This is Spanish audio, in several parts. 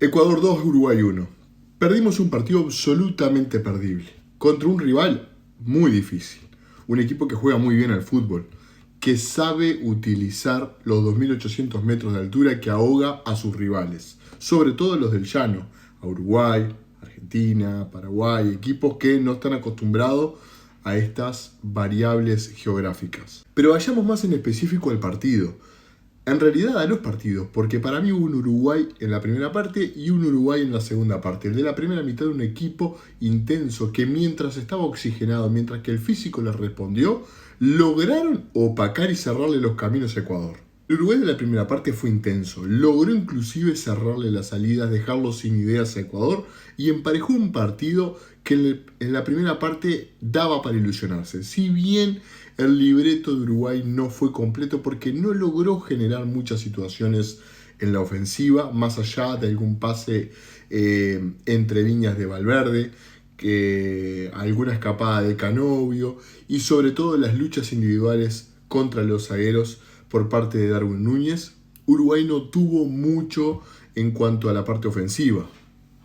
Ecuador 2, Uruguay 1. Perdimos un partido absolutamente perdible contra un rival muy difícil. Un equipo que juega muy bien al fútbol, que sabe utilizar los 2.800 metros de altura que ahoga a sus rivales, sobre todo los del llano, a Uruguay, Argentina, Paraguay, equipos que no están acostumbrados a estas variables geográficas. Pero vayamos más en específico al partido. En realidad a los partidos, porque para mí hubo un Uruguay en la primera parte y un Uruguay en la segunda parte. El de la primera mitad, un equipo intenso que mientras estaba oxigenado, mientras que el físico les respondió, lograron opacar y cerrarle los caminos a Ecuador. El Uruguay de la primera parte fue intenso, logró inclusive cerrarle las salidas, dejarlo sin ideas a Ecuador y emparejó un partido que en la primera parte daba para ilusionarse. Si bien el libreto de Uruguay no fue completo porque no logró generar muchas situaciones en la ofensiva, más allá de algún pase entre líneas de Valverde, alguna escapada de Canovio y sobre todo las luchas individuales contra los zagueros por parte de Darwin Núñez, Uruguay no tuvo mucho en cuanto a la parte ofensiva.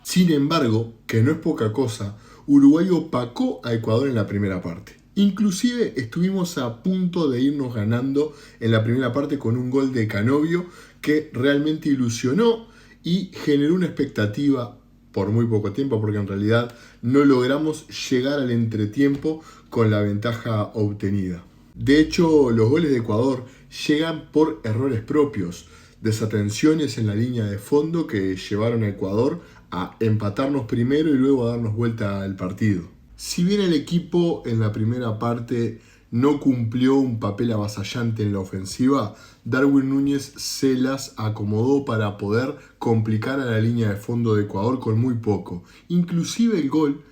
Sin embargo, que no es poca cosa, Uruguay opacó a Ecuador en la primera parte. Inclusive estuvimos a punto de irnos ganando en la primera parte con un gol de Canovio que realmente ilusionó y generó una expectativa por muy poco tiempo, porque en realidad no logramos llegar al entretiempo con la ventaja obtenida. De hecho, los goles de Ecuador llegan por errores propios, desatenciones en la línea de fondo que llevaron a Ecuador a empatarnos primero y luego a darnos vuelta al partido. Si bien el equipo en la primera parte no cumplió un papel avasallante en la ofensiva, Darwin Núñez se las acomodó para poder complicar a la línea de fondo de Ecuador con muy poco. Inclusive el gol,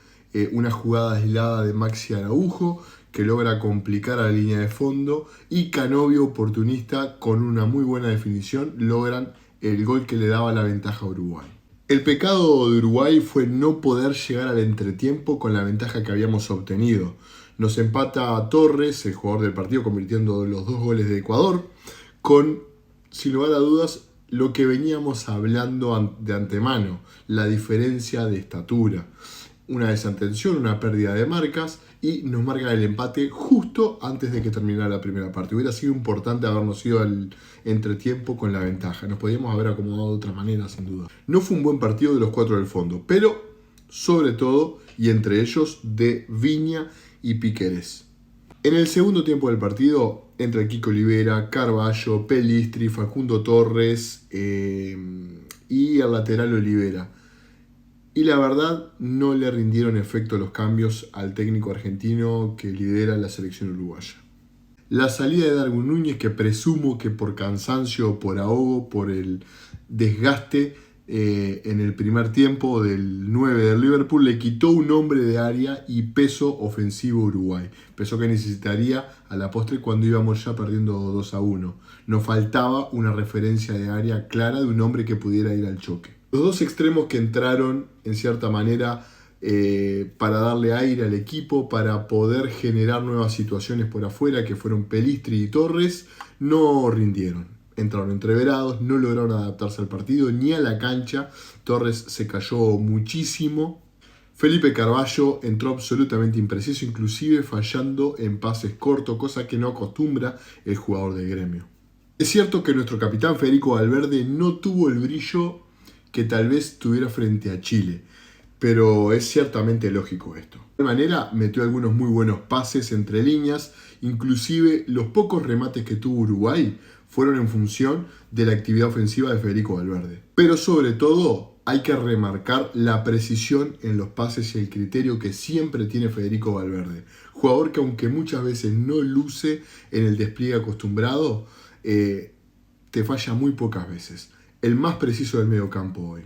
una jugada aislada de Maxi Araujo, que logra complicar a la línea de fondo, y Canovio, oportunista, con una muy buena definición, logran el gol que le daba la ventaja a Uruguay. El pecado de Uruguay fue no poder llegar al entretiempo con la ventaja que habíamos obtenido. Nos empata Torres, el jugador del partido, convirtiendo los 2 goles de Ecuador, con, sin lugar a dudas, lo que veníamos hablando de antemano, la diferencia de estatura. Una desatención, una pérdida de marcas y nos marcan el empate justo antes de que terminara la primera parte. Hubiera sido importante habernos ido al entretiempo con la ventaja. Nos podíamos haber acomodado de otra manera, sin duda. No fue un buen partido de los 4 del fondo, pero sobre todo, y entre ellos, de Viña y Piquerés. En el segundo tiempo del partido entra Kiko Olivera, Carballo, Pelistri, Facundo Torres y el lateral Olivera. Y la verdad no le rindieron efecto los cambios al técnico argentino que lidera la selección uruguaya. La salida de Darwin Núñez, que presumo que por cansancio o por ahogo, por el desgaste en el primer tiempo del 9 del Liverpool, le quitó un hombre de área y peso ofensivo a Uruguay. Peso que necesitaría a la postre cuando íbamos ya perdiendo 2-1. Nos faltaba una referencia de área clara de un hombre que pudiera ir al choque. Los 2 extremos que entraron, en cierta manera, para darle aire al equipo, para poder generar nuevas situaciones por afuera, que fueron Pelistri y Torres, no rindieron. Entraron entreverados, no lograron adaptarse al partido ni a la cancha. Torres se cayó muchísimo. Felipe Carballo entró absolutamente impreciso, inclusive fallando en pases cortos, cosa que no acostumbra el jugador del Gremio. Es cierto que nuestro capitán Federico Valverde no tuvo el brillo que tal vez tuviera frente a Chile, pero es ciertamente lógico esto. De alguna manera metió algunos muy buenos pases entre líneas, inclusive los pocos remates que tuvo Uruguay fueron en función de la actividad ofensiva de Federico Valverde. Pero sobre todo hay que remarcar la precisión en los pases y el criterio que siempre tiene Federico Valverde. Jugador que aunque muchas veces no luce en el despliegue acostumbrado, te falla muy pocas veces. El más preciso del mediocampo hoy.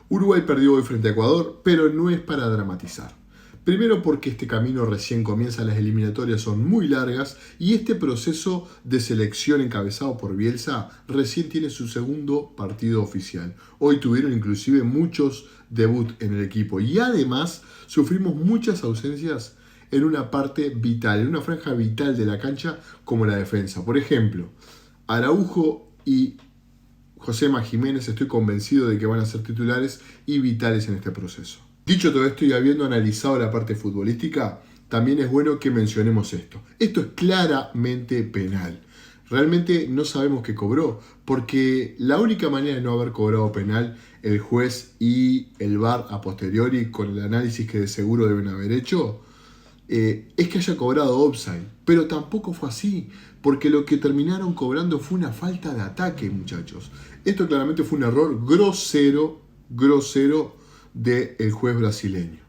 Uruguay perdió hoy frente a Ecuador, pero no es para dramatizar. Primero porque este camino recién comienza, las eliminatorias son muy largas y este proceso de selección encabezado por Bielsa recién tiene su segundo partido oficial. Hoy tuvieron inclusive muchos debuts en el equipo y además sufrimos muchas ausencias en una parte vital, en una franja vital de la cancha como la defensa. Por ejemplo, Araujo y Josema Jiménez, estoy convencido de que van a ser titulares y vitales en este proceso. Dicho todo esto y habiendo analizado la parte futbolística, también es bueno que mencionemos esto. Esto es claramente penal. Realmente no sabemos qué cobró, porque la única manera de no haber cobrado penal, el juez y el VAR a posteriori, con el análisis que de seguro deben haber hecho, es que haya cobrado offside. Pero tampoco fue así, porque lo que terminaron cobrando fue una falta de ataque, muchachos. Esto claramente fue un error grosero del juez brasileño.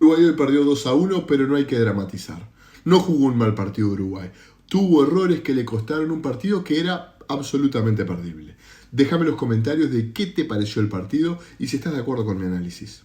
Uruguay hoy perdió 2-1, pero no hay que dramatizar. No jugó un mal partido Uruguay. Tuvo errores que le costaron un partido que era absolutamente perdible. Déjame en los comentarios de qué te pareció el partido y si estás de acuerdo con mi análisis.